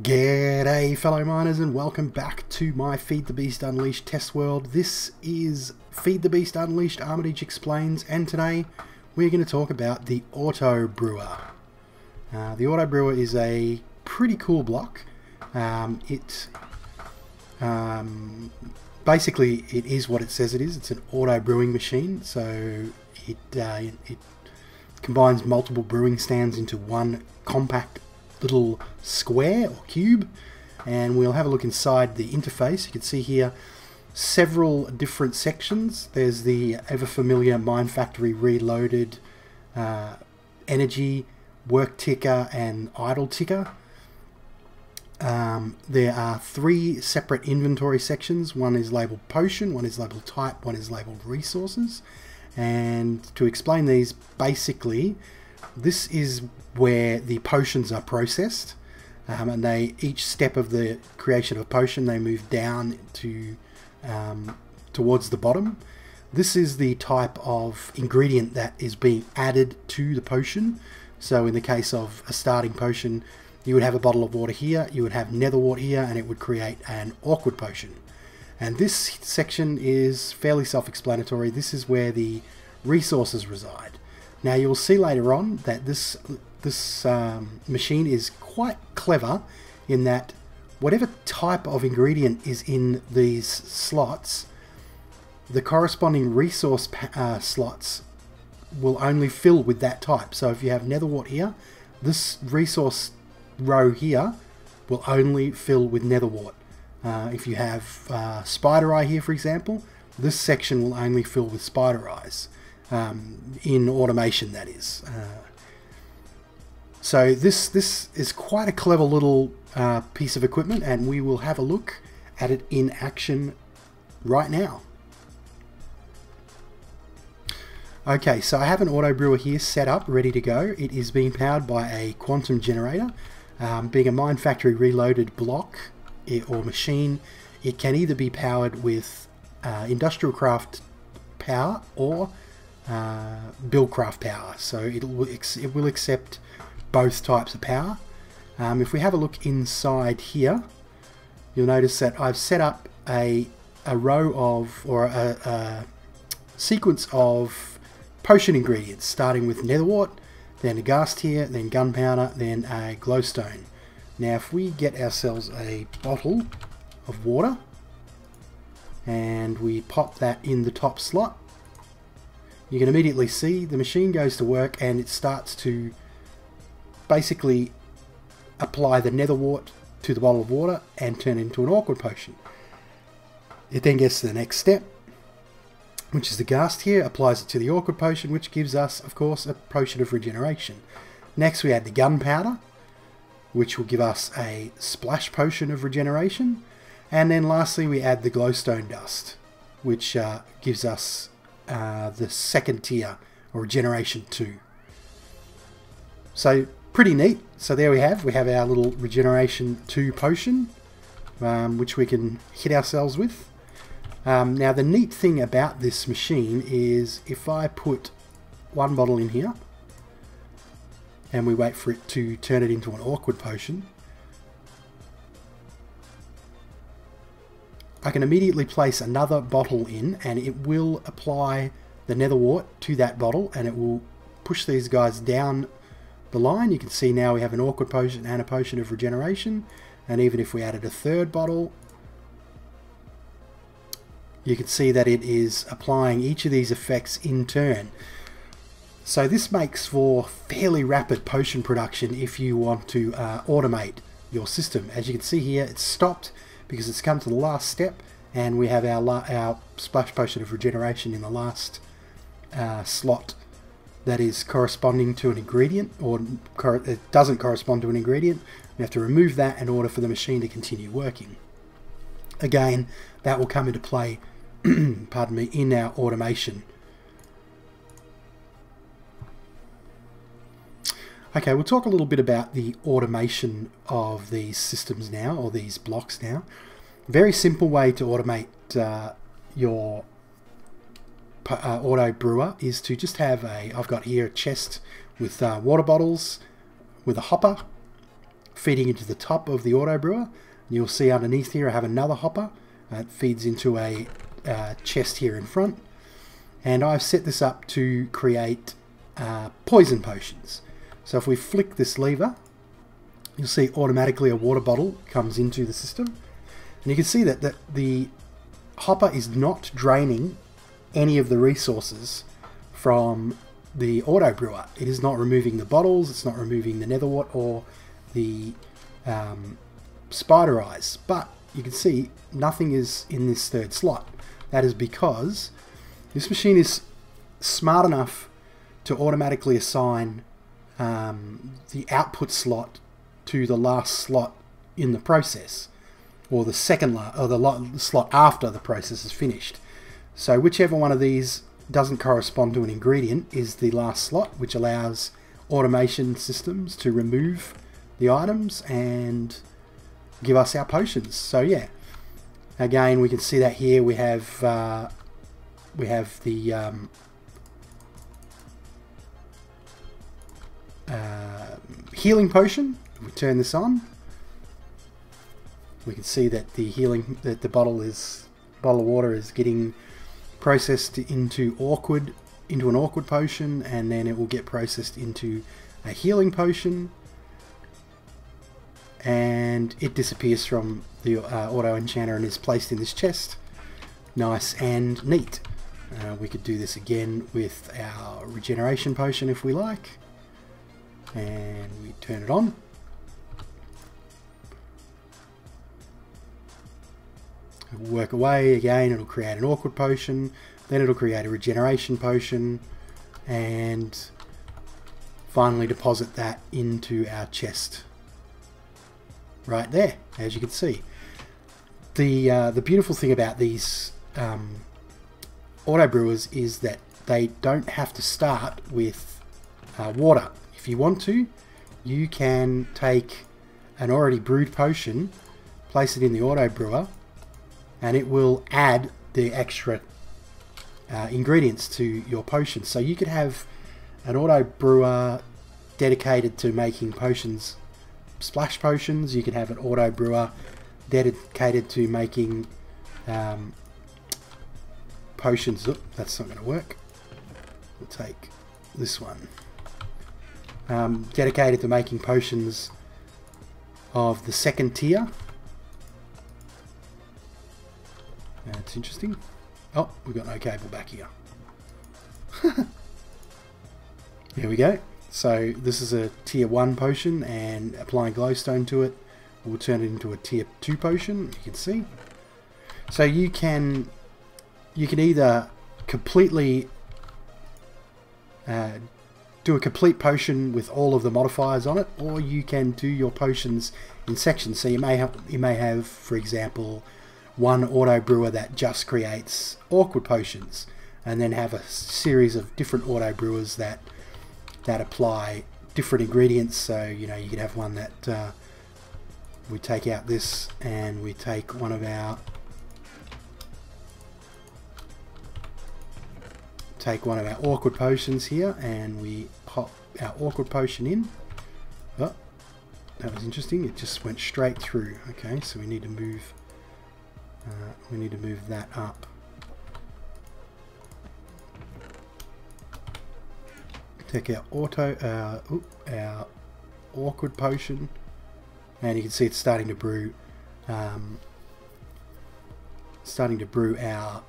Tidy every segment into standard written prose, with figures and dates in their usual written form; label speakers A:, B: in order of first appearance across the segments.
A: G'day fellow miners and welcome back to my Feed the Beast Unleashed test world. This is Feed the Beast Unleashed Armitige Explains, and today we're going to talk about the Auto-Brewer. The Auto-Brewer is a pretty cool block. Basically it is what it says it is. It's an auto brewing machine, so it combines multiple brewing stands into one compact little square or cube, and we'll have a look inside the interface. You can see here several different sections. There's the ever familiar Minefactory reloaded energy, work ticker and idle ticker. There are three separate inventory sections. One is labeled potion, one is labeled type, one is labeled resources. And to explain these, basically this is where the potions are processed, and each step of the creation of a potion, they move down to towards the bottom. This is the type of ingredient that is being added to the potion. So in the case of a starting potion, you would have a bottle of water here, you would have nether wart here, and it would create an awkward potion. And this section is fairly self-explanatory. This is where the resources reside. Now you'll see later on that this machine is quite clever in that whatever type of ingredient is in these slots, the corresponding resource slots will only fill with that type. So if you have nether wart here, this resource row here will only fill with nether wart. If you have spider eye here, for example, this section will only fill with spider eyes. In automation, that is. So this is quite a clever little piece of equipment, and we will have a look at it in action right now. Okay, so I have an auto brewer here set up, ready to go. It is being powered by a quantum generator. Being a Minefactory reloaded block or machine, it can either be powered with industrial craft power or buildcraft power, so it will accept both types of power. If we have a look inside here, you'll notice that I've set up a row of, or a sequence of potion ingredients, starting with nether wart, then a ghast tear, then gunpowder, then a glowstone. Now if we get ourselves a bottle of water and we pop that in the top slot, you can immediately see the machine goes to work and it starts to basically apply the nether wart to the bottle of water and turn it into an awkward potion. It then gets to the next step, which is the ghast here, applies it to the awkward potion, which gives us, of course, a potion of regeneration. Next we add the gunpowder, which will give us a splash potion of regeneration. And then lastly we add the glowstone dust, which gives us the second tier, or regeneration 2. So pretty neat. So there we have our little regeneration 2 potion, which we can hit ourselves with. Now the neat thing about this machine is if I put one bottle in here and we wait for it to turn it into an awkward potion, I can immediately place another bottle in and it will apply the nether wart to that bottle and it will push these guys down the line. You can see now we have an awkward potion and a potion of regeneration, and even if we added a third bottle, you can see that it is applying each of these effects in turn. So this makes for fairly rapid potion production if you want to automate your system. As you can see here, it's stopped because it's come to the last step, and we have our splash potion of regeneration in the last slot that is corresponding to an ingredient, or it doesn't correspond to an ingredient. We have to remove that in order for the machine to continue working. Again, that will come into play pardon me, in our automation. Okay, we'll talk a little bit about the automation of these systems now, or these blocks now. Very simple way to automate your auto brewer is to just have I've got here a chest with water bottles, with a hopper feeding into the top of the Auto-Brewer. You'll see underneath here I have another hopper. It feeds into a chest here in front. And I've set this up to create poison potions. So if we flick this lever, you'll see automatically a water bottle comes into the system. And you can see that the hopper is not draining any of the resources from the Auto-Brewer. It is not removing the bottles, it's not removing the netherwort or the spider eyes. But you can see nothing is in this third slot. That is because this machine is smart enough to automatically assign the output slot to the last slot in the process, or the the slot after the process is finished. So whichever one of these doesn't correspond to an ingredient is the last slot, which allows automation systems to remove the items and give us our potions. So yeah, again we can see that here we have the healing potion. If we turn this on, we can see that the bottle of water is getting processed into an awkward potion, and then it will get processed into a healing potion, and it disappears from the auto enchanter and is placed in this chest. Nice and neat. We could do this again with our regeneration potion if we like, and we turn it on. It'll work away again. It'll create an awkward potion, then it'll create a regeneration potion, and finally deposit that into our chest right there, as you can see. The beautiful thing about these Auto-Brewers is that they don't have to start with water. If you want to, you can take an already brewed potion, place it in the Auto-Brewer, and it will add the extra ingredients to your potion. So you could have an Auto-Brewer dedicated to making potions, splash potions. You could have an Auto-Brewer dedicated to making potions. Oop, that's not going to work. We'll take this one. Dedicated to making potions of the second tier. That's interesting. Oh, we've got no cable back here. There we go. So this is a tier 1 potion, and applying glowstone to it will turn it into a tier 2 potion, you can see. So you can either completely do a complete potion with all of the modifiers on it, or you can do your potions in sections. So you may have, for example, one Auto-Brewer that just creates awkward potions, and then have a series of different Auto-Brewers that apply different ingredients. So you know, you could have one that we take out this, and we take one of our awkward potions here, and we pop our awkward potion in. Oh, that was interesting. It just went straight through. Okay, so we need to move. That up. Take our our awkward potion, and you can see it's starting to brew. Our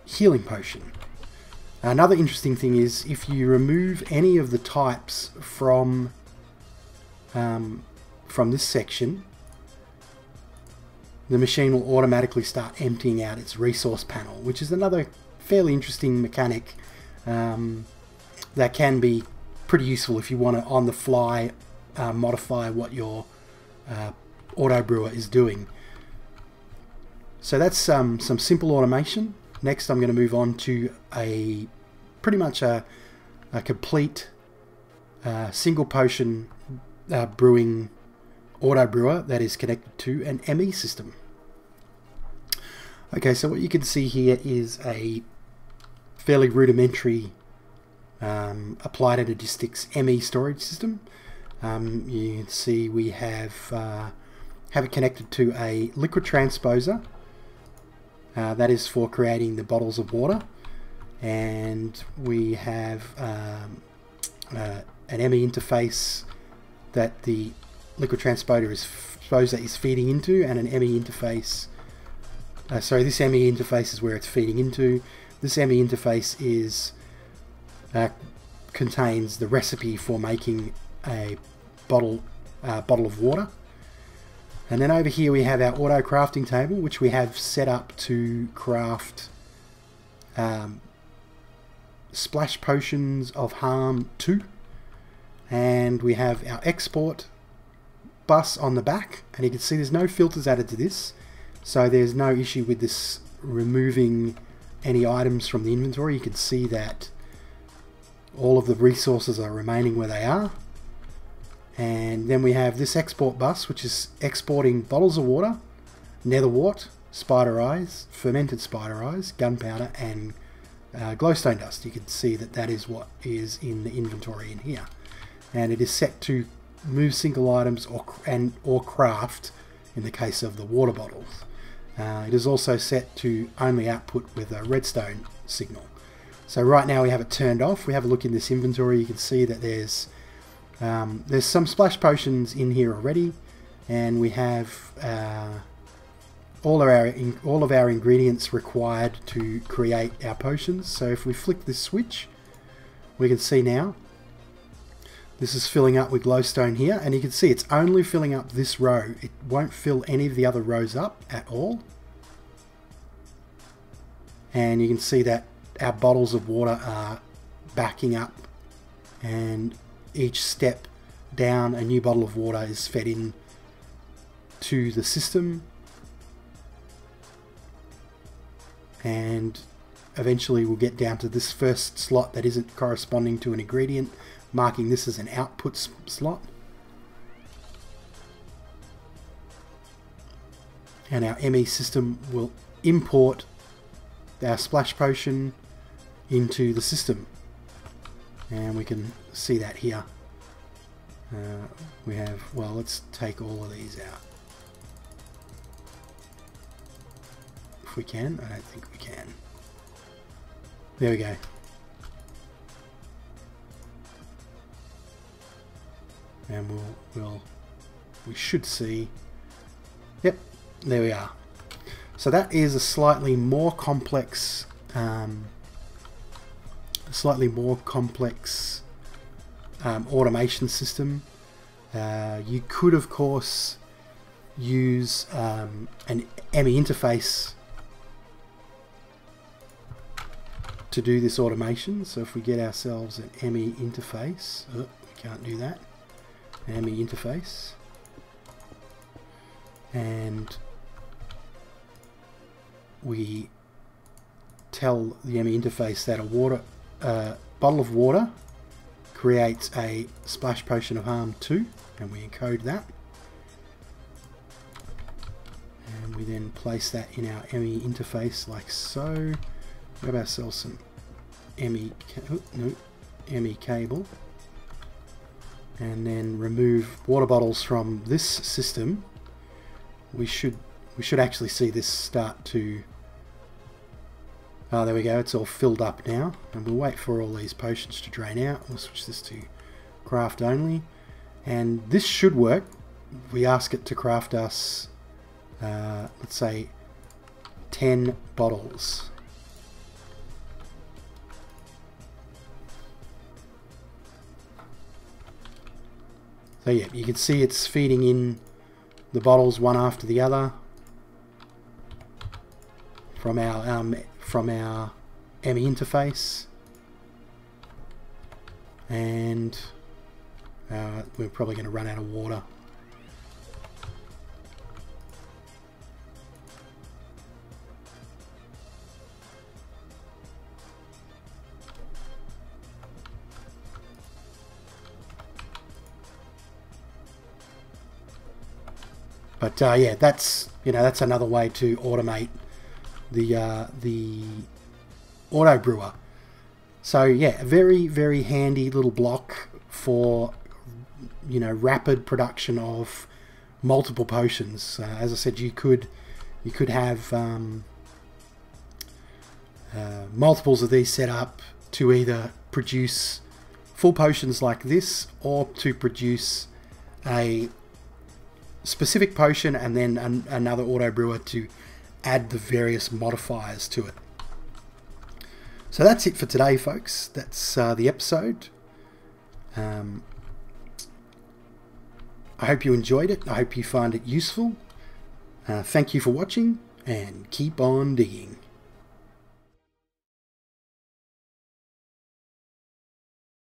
A: healing potion. Another interesting thing is if you remove any of the types from this section, the machine will automatically start emptying out its resource panel, which is another fairly interesting mechanic that can be pretty useful if you want to on the fly modify what your Auto-Brewer is doing. So that's some simple automation. Next I'm going to move on to pretty much a complete single potion brewing Auto-Brewer that is connected to an ME system. Okay, so what you can see here is a fairly rudimentary applied Energistics ME storage system. You can see we have it connected to a liquid transposer. That is for creating the bottles of water, and we have an ME interface that the liquid transposer is feeding into, and an ME interface. Sorry, this ME interface is where it's feeding into. This ME interface is contains the recipe for making a bottle of water. And then over here we have our auto crafting table, which we have set up to craft splash potions of harm 2. And we have our export bus on the back, and you can see there's no filters added to this, so there's no issue with this removing any items from the inventory. You can see that all of the resources are remaining where they are. And then we have this export bus, which is exporting bottles of water, netherwort, spider eyes, fermented spider eyes, gunpowder, and glowstone dust. You can see that that is what is in the inventory in here, and it is set to move single items or craft in the case of the water bottles. It is also set to only output with a redstone signal. So right now we have it turned off. We have a look in this inventory. You can see that there's some splash potions in here already, and we have all of our ingredients required to create our potions. So if we flick this switch, we can see now this is filling up with glowstone here, and you can see it's only filling up this row. It won't fill any of the other rows up at all. And you can see that our bottles of water are backing up, and each step down a new bottle of water is fed in to the system, and eventually we'll get down to this first slot that isn't corresponding to an ingredient, marking this as an output slot. And our ME system will import our splash potion into the system, and we can see that here. We have, well, let's take all of these out if we can. I don't think we can. There we go. And we should see, yep, there we are. So that is a slightly more complex automation system. You could of course use an ME interface to do this automation. So if we get ourselves an ME interface, oh, we can't do that. ME interface, and we tell the ME interface that a bottle of water creates a splash potion of harm 2, and we encode that, and we then place that in our ME interface like so. Grab ourselves some ME cable, and then remove water bottles from this system. We should actually see this start to, oh, there we go, it's all filled up now, and we'll wait for all these potions to drain out. We'll switch this to craft only, and this should work. We ask it to craft us let's say 10 bottles. So yeah, you can see it's feeding in the bottles one after the other from our ME interface, and we're probably going to run out of water. But yeah, that's another way to automate the Auto-Brewer. So yeah, a very, very handy little block for, you know, rapid production of multiple potions. As I said, you could have multiples of these set up to either produce full potions like this, or to produce a specific potion and then another auto brewer to add the various modifiers to it. So that's it for today, folks. That's the episode. I hope you enjoyed it. I hope you find it useful. Thank you for watching, and keep on digging.